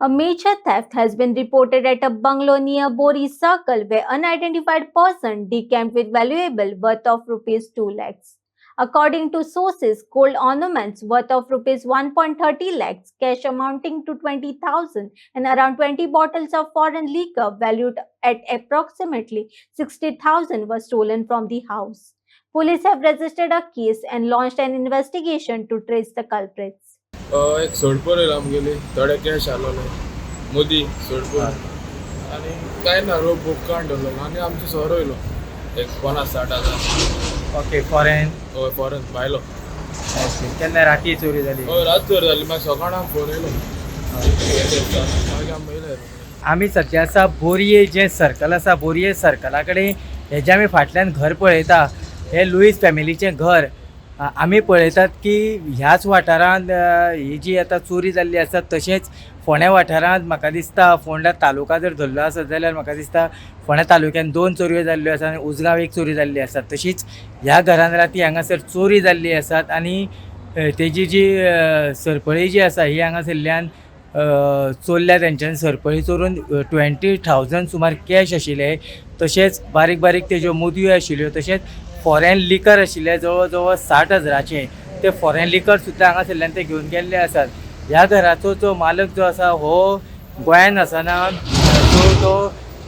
A major theft has been reported at a bungalow near Bori Circle where unidentified person decamped with valuable worth of rupees 2 lakhs. According to sources, gold ornaments worth of rupees 1.30 lakhs, cash amounting to 20,000 and around 20 bottles of foreign liquor valued at approximately 60,000 were stolen from the house. Police have registered a case and launched an investigation to trace the culprits. एक सोडपोर येयला आमगेली थोडे cash आसलोले Modi सोडपोर आनी काय ना रोप book काडून दवरलो आनी आमचो सोरो येयलो एक 50-60 ओके फॉरेन हय फॉरेन भायलो ओके केन्ना राती चोरी जाली हय रात चोरी जाली मागीर सकाळीं फोन येयलो मागीर आमी येयले आमी सध्या आसा बोरये जे सर्कल आसा बोरये सर्कला कडेन हेजे आमी फाटल्यान घर पळयता हे लुईस फॅमिलीचें घर आमी पळयतात की ह्याच वाठारांत ही जी आतां चोरी जाल्ली आसा तशेंच फोंड्या वाठारांत म्हाका दिसता फोंडा तालुका जर धरलो आसत जाल्यार म्हाका दिसता फोंड्या तालुक्यान 2 चोरयो जाल्ल्यो आसा आनी उजगांव 1 चोरी जाल्ली आसा तशीच ह्या घरान राती हांगासर चोरी जाल्ली आसात आनी तेजी जी सरपळी जी आसा ही हांगासरल्यान चोरल्या तेंच्यानी सरपळी चोरून 20,000 सुमार कॅश आशिल्ले तशेंच बारीक बारीक तेज्यो मुदयो आशिल्ल्यो तशेंच फॉरेन लिकर आशिल्ले जवळ जवळ 60,000चे ते फॉरेन लिकर सुद्दां हांगासरल्यान ते घेवन गेल्ले आसात. ह्या घराचो जो मालक जो आसा हो गोंयान आसना तो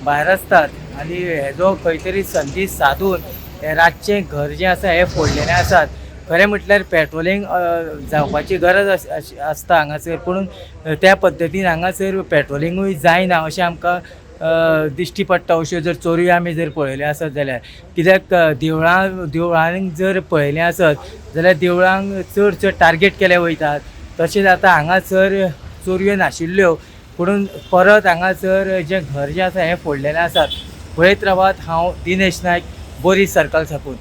भायर आसतात आनी हेजो खंय तरी संदी साधून हे रातचें घर जें आसा हे फोडलेलें आसात. खरें म्हटल्यार पेट्रोलिंग जावपाची गरज आसता हांगासर पूण त्या पद्दतीन हांगासर पेट्रोलिंगूय जायना अशें आमकां दिश्टी पडटा. अश्यो जर चोरयो आमी जर पळयल्यो आसत जाल्यार कित्याक देवळांक जर पळयलें आसत जाल्यार देवळांक चड टार्गेट केले वयतात. तशेंच आतां हांगासर चोरयो नाशिल्ल्यो पूण परत हांगासर जें घर जें आसा हें फोडलेलें आसात. पळयत रावात. हांव दिनेश नायक, बोरी सर्कल साकून.